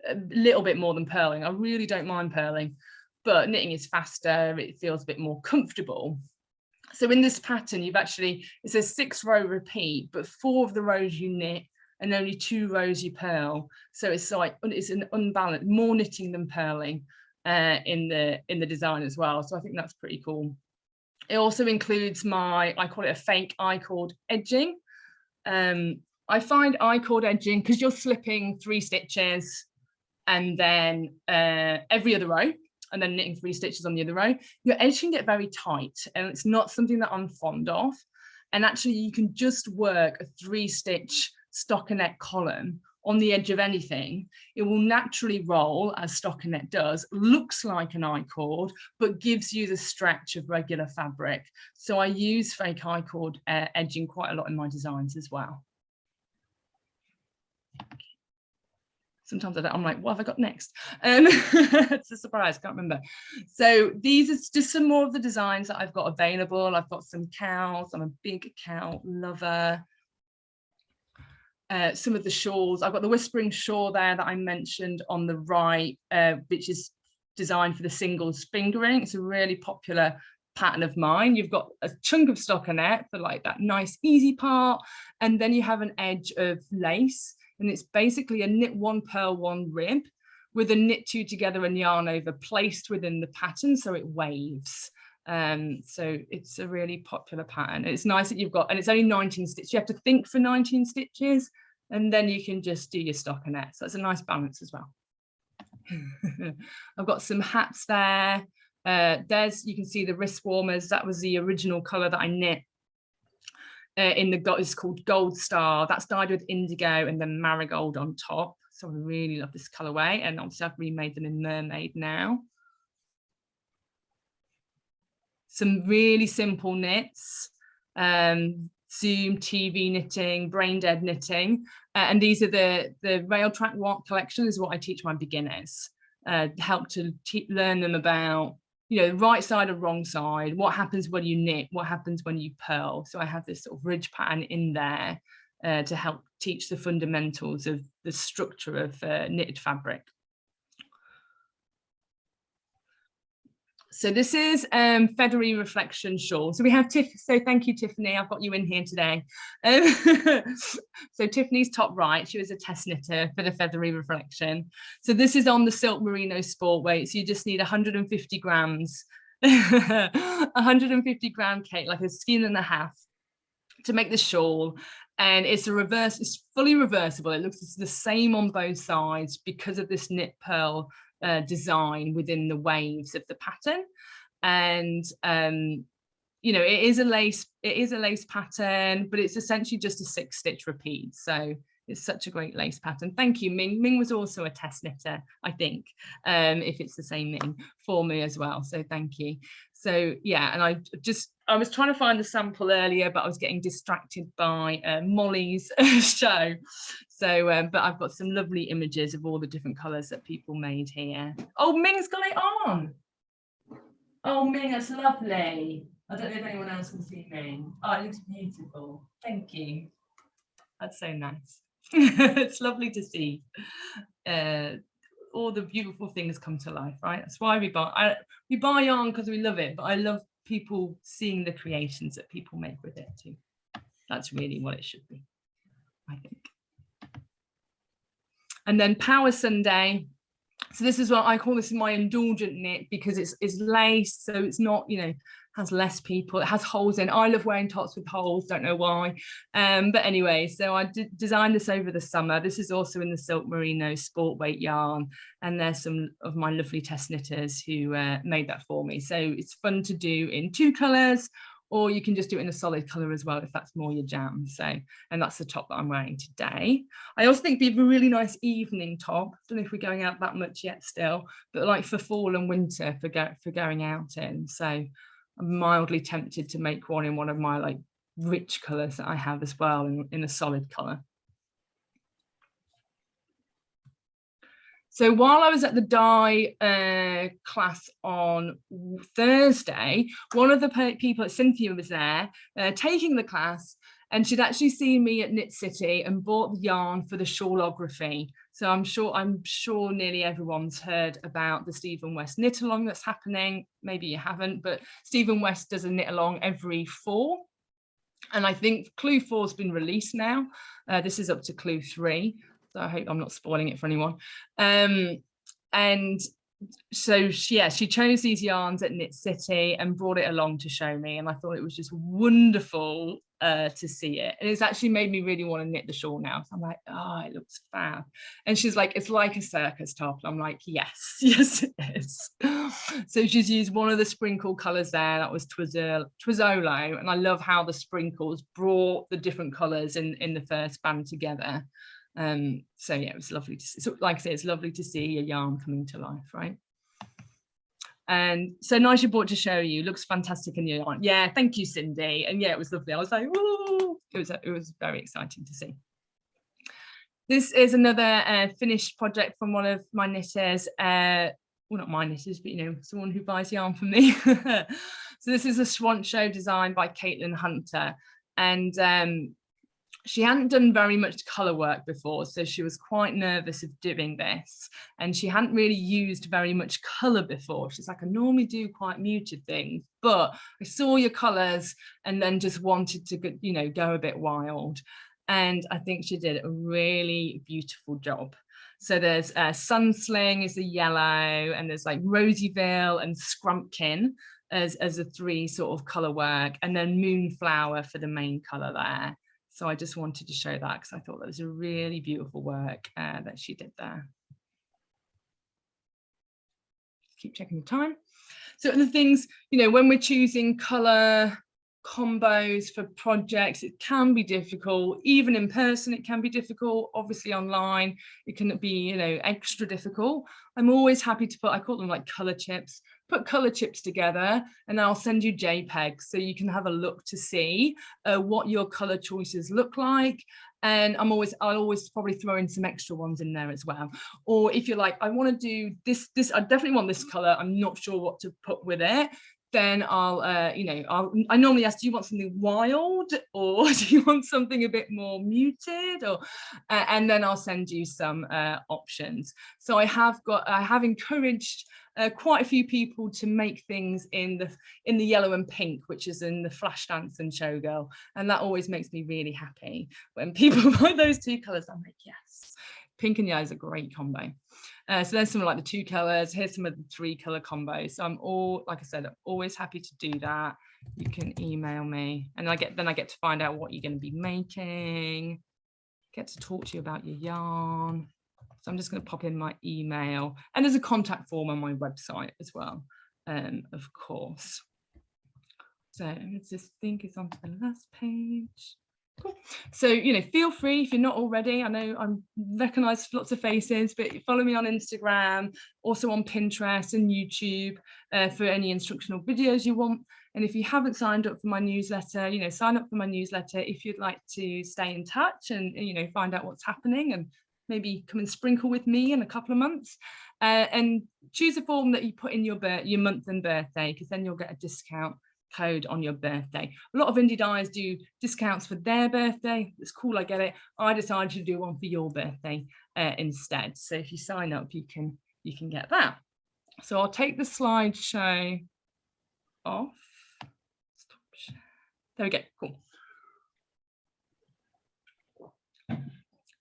a little bit more than purling. I really don't mind purling, but knitting is faster. It feels a bit more comfortable. So in this pattern, it says 6-row repeat, but 4 of the rows you knit and only 2 rows you purl. So it's like, it's an unbalanced, more knitting than purling in the design as well. So I think that's pretty cool. It also includes I call it a fake I-cord edging. I find I-cord edging, because you're slipping 3 stitches and then every other row, and then knitting 3 stitches on the other row, your edge can get very tight, and it's not something that I'm fond of. And actually, you can just work a 3-stitch stockinette column on the edge of anything. It will naturally roll, as stockinette does, looks like an I-cord, but gives you the stretch of regular fabric. So I use fake I-cord edging quite a lot in my designs as well. Sometimes I'm like, what have I got next? It's a surprise, can't remember. So these are just some more of the designs that I've got available. I've got some cowls. I'm a big cowl lover. Some of the shawls. I've got the Whispering Shawl there that I mentioned on the right, which is designed for the singles fingering. It's a really popular pattern of mine. You've got a chunk of stockinette for like that nice easy part, and then you have an edge of lace, and it's basically a knit 1 purl 1 rib with a knit 2 together and yarn over placed within the pattern, so it waves. So it's a really popular pattern. It's nice that you've got, and it's only 19 stitches. You have to think for 19 stitches, and then you can just do your stockinette. So it's a nice balance as well. I've got some hats there. You can see the wrist warmers. That was the original color that I knit. It's called Gold Star. That's dyed with indigo and then marigold on top. So I really love this colorway, and obviously I've remade them in Mermaid now. Some really simple knits, Zoom, TV knitting, brain dead knitting, and these are the Rail Track Walk collection is what I teach my beginners. Help to learn them about, you know, right side or wrong side, what happens when you knit, what happens when you purl. So I have this sort of ridge pattern in there to help teach the fundamentals of the structure of knitted fabric. So this is Feathery Reflection Shawl. So we have so thank you, Tiffany. I've got you in here today. So Tiffany's top right, she was a test knitter for the Feathery Reflection. So this is on the silk merino sport weight. So you just need 150 grams, 150 gram cake, like a skein and a half, to make the shawl. And it's it's fully reversible. It looks the same on both sides because of this knit purl design within the waves of the pattern. And you know, it is a lace pattern, but it's essentially just a 6-stitch repeat. So It's such a great lace pattern. Thank you, Ming. Ming was also a test knitter, I think, if it's the same Ming, for me as well. So thank you. So yeah, and I was trying to find the sample earlier, but I was getting distracted by Molly's show. So, but I've got some lovely images of all the different colours that people made here. Oh, Ming's got it on. Oh, Ming, that's lovely. I don't know if anyone else can see Ming. Oh, it looks beautiful. Thank you. That's so nice. It's lovely to see all the beautiful things come to life, right? That's why we buy yarn, because we love it, but I love people seeing the creations that people make with it too. That's really what it should be, I think. And then Power Sunday. So this is what I call this my indulgent knit, because it's lace, so it's not, you know, has less people, it has holes in. I love wearing tops with holes, don't know why. But anyway, so I designed this over the summer. This is also in the silk merino sport weight yarn, and there's some of my lovely test knitters who made that for me. So it's fun to do in 2 colours, or you can just do it in a solid colour as well if that's more your jam. So, and that's the top that I'm wearing today. I also think it'd be a really nice evening top. I don't know if we're going out that much yet still, but like for fall and winter for going out in. So I'm mildly tempted to make one in one of my like rich colours that I have as well in a solid colour. So while I was at the dye class on Thursday, one of the people, Cynthia, was there taking the class, and she'd actually seen me at Knit City and bought the yarn for the shawlography. So I'm sure nearly everyone's heard about the Stephen West knit along that's happening. Maybe you haven't, but Stephen West does a knit along every fall. And I think clue 4 has been released now. This is up to clue 3. So I hope I'm not spoiling it for anyone. And so yeah, she chose these yarns at Knit City and brought it along to show me, and I thought it was just wonderful to see it. And it's actually made me really want to knit the shawl now. So I'm like, oh, it looks fab. And she's like, it's like a circus top. And I'm like, yes, yes it is. So she's used one of the sprinkle colors there, that was Twizzolo, and I love how the sprinkles brought the different colors in the first band together. So yeah, it was lovely to see. So like I say, it's lovely to see a yarn coming to life, right? And so Nigel bought to show you, looks fantastic in your yarn. Yeah, thank you, Cindy. And yeah, it was lovely. I was like, whoa, it was very exciting to see. This is another finished project from one of my knitters. Well, not my knitters, but you know, someone who buys yarn from me. So this is a swan show designed by Caitlin Hunter, and she hadn't done very much colour work before, so she was quite nervous of doing this, and she hadn't really used very much colour before. She's like, I normally do quite muted things, but I saw your colours and then just wanted to, you know, go a bit wild. And I think she did a really beautiful job. So there's Sunsling is the yellow, and there's like Rosyville and Scrumpkin as the 3 sort of colour work, and then Moonflower for the main colour there. So I just wanted to show that because I thought that was a really beautiful work that she did there. Keep checking the time. So the things, you know, when we're choosing colour combos for projects, it can be difficult. Even in person, it can be difficult. Obviously online, it can be, you know, extra difficult. I'm always happy to put, I call them like colour chips, put colour chips together, and I'll send you JPEGs so you can have a look to see what your colour choices look like. And I'll always probably throw in some extra ones in there as well. Or if you're like, I want to do this, I definitely want this colour, I'm not sure what to put with it, then I'll, you know, I normally ask, do you want something wild, or do you want something a bit more muted, or, and then I'll send you some options. So I have encouraged quite a few people to make things in the yellow and pink, which is in the Flash Dance and Showgirl, and that always makes me really happy when people buy those 2 colours. I'm like, yes, pink and yellow is a great combo. So there's some like the 2 colours. Here's some of the 3 colour combos. So like I said, I'm always happy to do that. You can email me, and then I get to find out what you're going to be making. Get to talk to you about your yarn. So I'm just going to pop in my email, and there's a contact form on my website as well, of course. So let's just think it's onto the last page. Cool. So, you know, feel free if you're not already. I know I recognize lots of faces, but follow me on Instagram, also on Pinterest and YouTube for any instructional videos you want. And if you haven't signed up for my newsletter, you know, sign up for my newsletter if you'd like to stay in touch and, you know, find out what's happening and maybe come and sprinkle with me in a couple of months. And choose a form that you put in your month and birthday, because then you'll get a discount code on your birthday. A lot of indie dyers do discounts for their birthday. It's cool, I get it. I decided to do one for your birthday instead. So if you sign up, you can get that. So I'll take the slideshow off. There we go. Cool.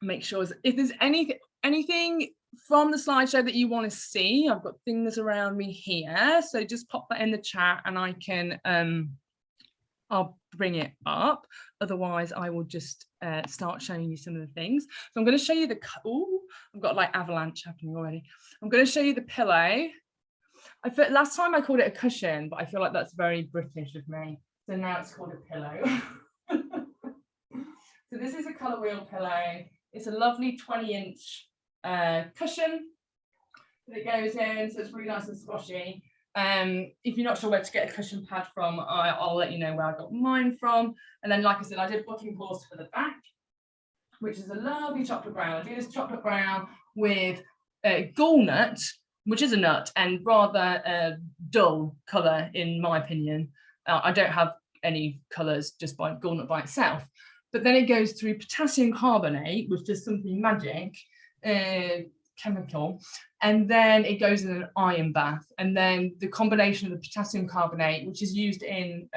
Make sure if there's anything from the slideshow that you want to see, I've got things around me here, so just pop that in the chat and I can I'll bring it up. Otherwise I will just start showing you some of the things. So I'm going to show you the I've got like avalanche happening already. I'm going to show you the pillow. Last time I called it a cushion, but I feel like that's very British of me, so now it's called a pillow. So this is a colour wheel pillow. It's a lovely 20-inch cushion that goes in, so it's really nice and squashy. If you're not sure where to get a cushion pad from, I'll let you know where I got mine from. And then, like I said, I did booking course for the back, which is a lovely chocolate brown. I do this chocolate brown with gallnut, which is a nut and rather dull colour in my opinion. I don't have any colours just by gallnut by itself. But then it goes through potassium carbonate, which is something magic, chemical, and then it goes in an iron bath. And then the combination of the potassium carbonate, which is used in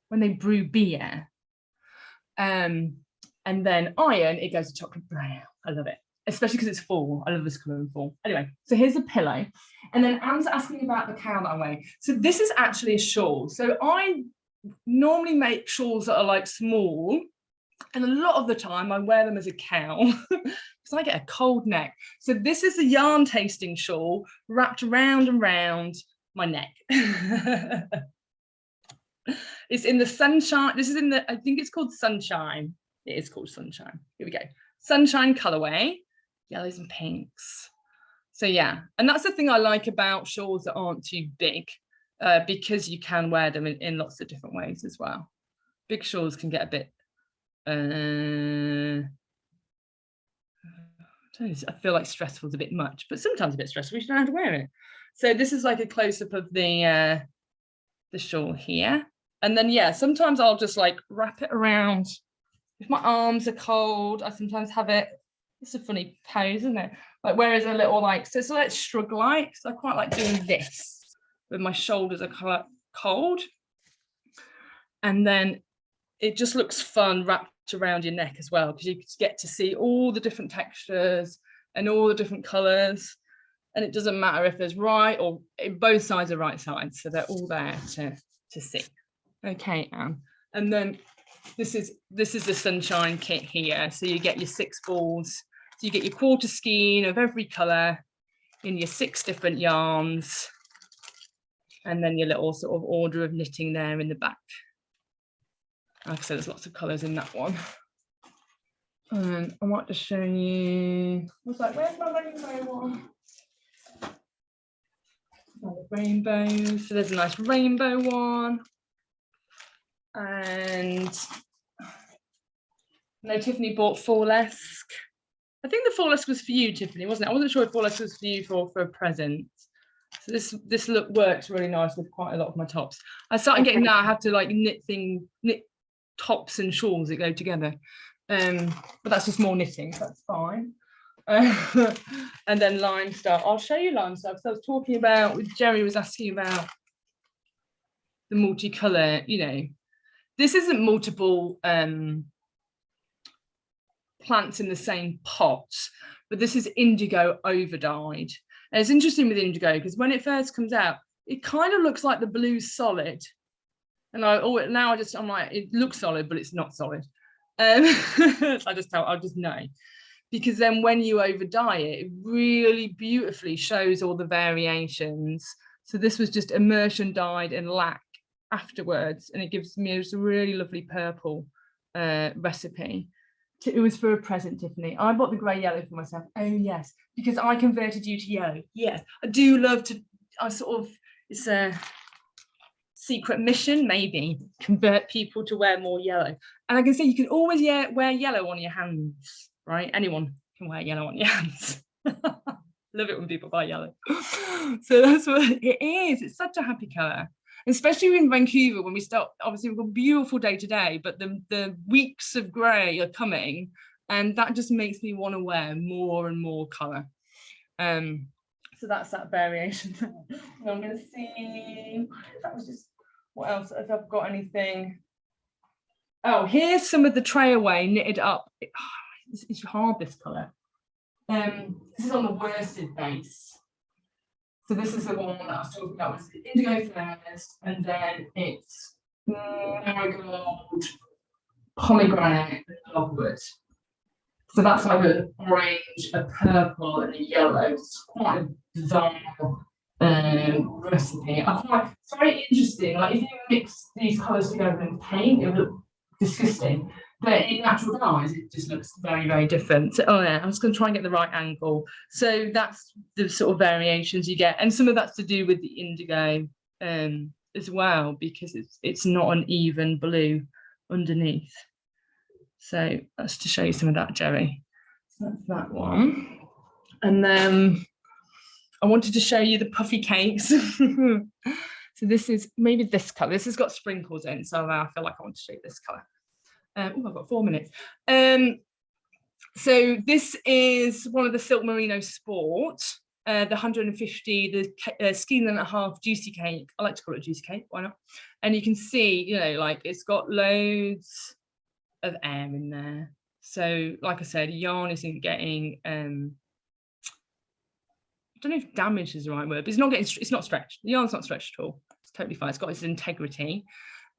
when they brew beer, and then iron, it goes to chocolate brown. I love it, especially because it's fall. I love this colour in fall. Anyway, so here's a pillow. And then Anne's asking about the cowl that I'm wearing. So this is actually a shawl. So I normally make shawls that are like small, and a lot of the time I wear them as a cowl because I get a cold neck. So this is a yarn tasting shawl wrapped around and round my neck. It's in the sunshine. This is in the, I think it's called Sunshine. It is called Sunshine. Here we go. Sunshine colourway, yellows and pinks. So yeah, and that's the thing I like about shawls that aren't too big. Because you can wear them in lots of different ways as well. Big shawls can get a bit, I feel like stressful is a bit much, but sometimes a bit stressful. You don't have to wear it. So this is like a close-up of the shawl here. And then, yeah, sometimes I'll just like wrap it around. If my arms are cold, I sometimes have it. It's a funny pose, isn't it? Like, whereas a little like, so it's like shrug-like. So I quite like doing this. With my shoulders are cold, and then it just looks fun wrapped around your neck as well, because you get to see all the different textures and all the different colors, and it doesn't matter if there's right or both sides are right sides, so they're all there to see. Okay, Anne, and then this is the Sunshine kit here. So you get your 6 balls, so you get your quarter skein of every color in your 6 different yarns. And then your little sort of order of knitting there in the back. Like I said, there's lots of colours in that one. And I might just show you. I was like, where's my rainbow one? Oh, the rainbow. So there's a nice rainbow one. And no, Tiffany bought Falesque. I think the Falesque was for you, Tiffany, wasn't it? I wasn't sure if Falesque was for you for a present. So this look works really nice with quite a lot of my tops. I started getting now I have to like knit tops and shawls that go together. But that's just more knitting, so that's fine. And then Lime Star. I'll show you Lime Star because I was talking about, Jerry was asking about the multicolour, you know. This isn't multiple plants in the same pot, but this is indigo over dyed. And it's interesting with indigo because when it first comes out, it kind of looks like the blue solid. And I'm like, it looks solid, but it's not solid. So I'll just know. Because then when you over dye it, it really beautifully shows all the variations. So this was just immersion dyed in lac afterwards, and it gives me a really lovely purple recipe. It was for a present, Tiffany. I bought the grey yellow for myself. Oh yes, because I converted you to yellow. Yes, I do love to. I sort of, it's a secret mission, maybe convert people to wear more yellow. And I can say you can always wear yellow on your hands, right? Anyone can wear yellow on your hands. Love it when people buy yellow. So that's what it is. It's such a happy colour, especially in Vancouver when we start. Obviously, we've got a beautiful day today, but the weeks of grey are coming, and that just makes me want to wear more and more colour. So that's that variation. I'm going to see. That was just what else. If I've got anything. Oh, here's some of the tray away knitted up. It's hard, this colour. This is on the worsted base. So this is the one that I was talking about, was the indigo first, and then it's marigold, pomegranate, and logwood. So that's like an orange, a purple, and a yellow. It's quite a bizarre recipe. It's very interesting. Like if you mix these colours together in paint, it would look disgusting. But in natural dyes, it just looks very, very different. So, oh yeah, I'm just going to try and get the right angle. So that's the sort of variations you get, and some of that's to do with the indigo as well, because it's not an even blue underneath. So that's to show you some of that, Jerry. So that's that one. And then I wanted to show you the puffy cakes. So this is maybe this colour. This has got sprinkles in, so I feel like I want to show you this colour. Oh, I've got 4 minutes. So this is one of the Silk Merino Sport, the 150, the skein and a half juicy cake. I like to call it a juicy cake, why not? And you can see, you know, like it's got loads of air in there. So like I said, yarn isn't getting, I don't know if damaged is the right word, but it's not stretched. The yarn's not stretched at all. It's totally fine. It's got its integrity.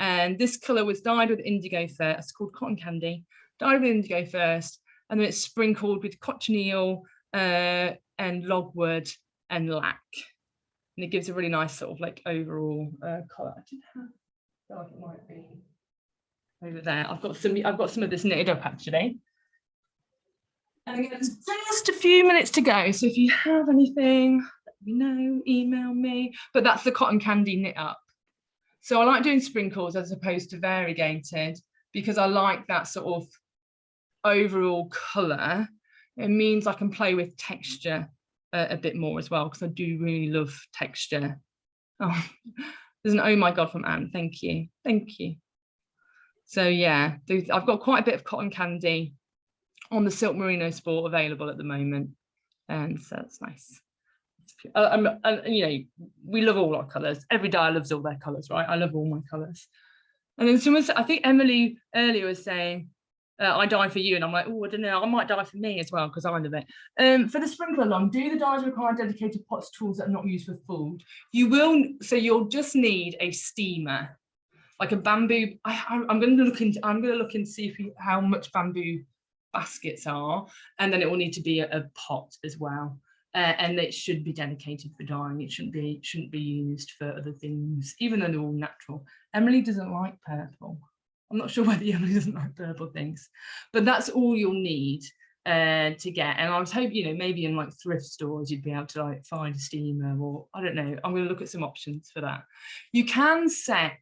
And this colour was dyed with indigo first. It's called Cotton Candy. Dyed with indigo first, and then it's sprinkled with cochineal and logwood and lac. And it gives a really nice sort of like overall colour. I feel like it might be over there. I've got some of this knitted up actually. And again, it's just a few minutes to go. So if you have anything, let me know, email me. But that's the Cotton Candy knit up. So I like doing sprinkles as opposed to variegated, because I like that sort of overall colour. It means I can play with texture a bit more as well, because I do really love texture. Oh, there's an oh my God from Anne. Thank you. Thank you. So yeah, I've got quite a bit of Cotton Candy on the Silk Merino Sport available at the moment. And so that's nice. You know, we love all our colours. Every dye loves all their colours, right? I love all my colours. And then someone said, I think Emily earlier was saying, I dye for you. And I'm like, oh, I don't know, I might dye for me as well, because I love it. For the sprinkler along, do the dyes require dedicated pots, tools that are not used for food? You will, so you'll just need a steamer, like a bamboo. I'm going to look and see how much bamboo baskets are, and then it will need to be a pot as well. And it should be dedicated for dyeing. It shouldn't be used for other things, even though they're all natural. Emily doesn't like purple. I'm not sure whether Emily doesn't like purple things, but that's all you'll need to get. And I was hoping, you know, maybe in like thrift stores you'd be able to like find a steamer, or I don't know. I'm going to look at some options for that. You can set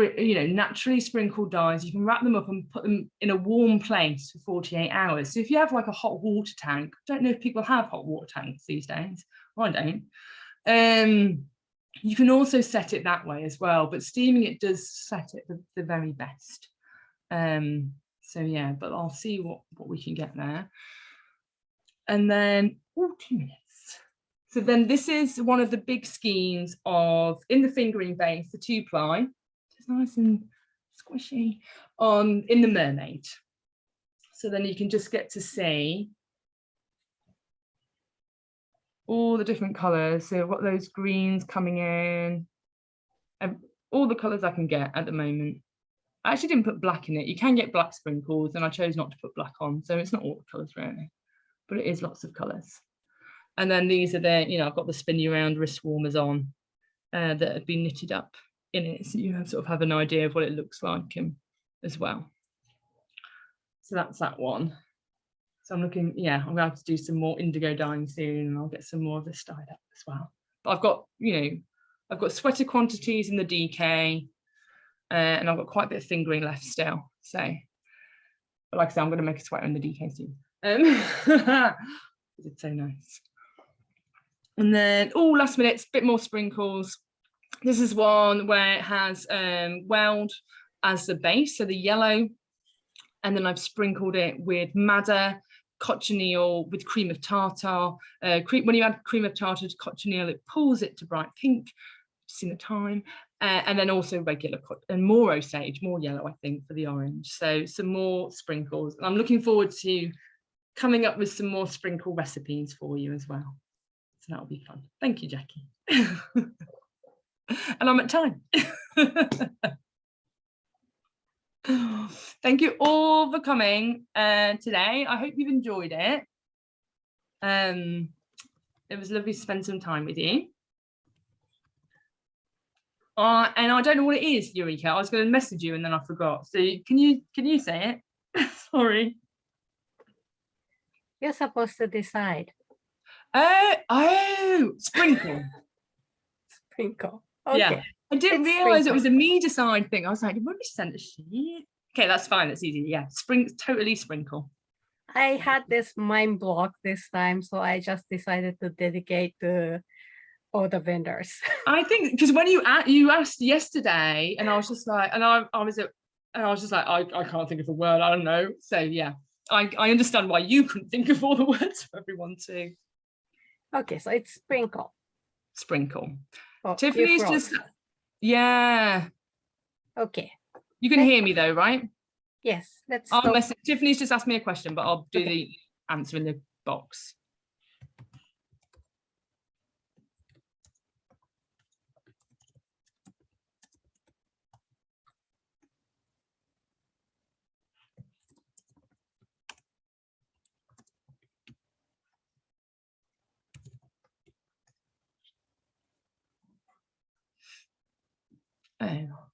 naturally sprinkled dyes. You can wrap them up and put them in a warm place for 48 hours. So if you have like a hot water tank, I don't know if people have hot water tanks these days. I don't. You can also set it that way as well, but steaming it does set it the very best. So yeah, but I'll see what we can get there. And then 2 minutes. So then this is one of the big skeins in the fingering base, the 2-ply. It's nice and squishy in the Mermaid. So then you can just get to see all the different colours. So I've got those greens coming in, and all the colours I can get at the moment. I actually didn't put black in it. You can get black sprinkles, and I chose not to put black on. So it's not all the colours really, but it is lots of colours. And then these are I've got the spinny round wrist warmers on that have been knitted up in it, so you sort of have an idea of what it looks like as well. So that's that one. So I'm looking, yeah, I'm gonna have to do some more indigo dyeing soon, and I'll get some more of this dyed up as well. But I've got, you know, I've got sweater quantities in the DK, and I've got quite a bit of fingering left still. So, but like I said, I'm gonna make a sweater in the DK soon. It's so nice. And then, oh, last minute, bit more sprinkles. This is one where it has weld as the base, so the yellow, and then I've sprinkled it with madder, cochineal with cream of tartar. When you add cream of tartar to cochineal, it pulls it to bright pink, seen the time, and then also regular and more osage, more yellow, I think, for the orange. So some more sprinkles. And I'm looking forward to coming up with some more sprinkle recipes for you as well. So that'll be fun. Thank you, Jackie. And I'm at time. Thank you all for coming today. I hope you've enjoyed it. It was lovely to spend some time with you. And I don't know what it is, Eureka. I was going to message you and then I forgot. So can you say it? Sorry. You're supposed to decide. Oh, sprinkle. Sprinkle. Okay. Yeah. I didn't realize it was a me decide thing. I was like, what did we send a sheet? Okay, that's fine. That's easy. Yeah, totally sprinkle. I had this mind block this time, so I just decided to dedicate to all the vendors. I think because when you asked yesterday, and I was just like, I can't think of a word. I don't know. So yeah, I understand why you couldn't think of all the words for everyone too. Okay, so it's sprinkle. Sprinkle. Oh, Tiffany's just, yeah. Okay. You can hear me though, right? Yes, let's I'll stop. message. Tiffany's just asked me a question, but I'll do Okay. the answer in the box. Oh.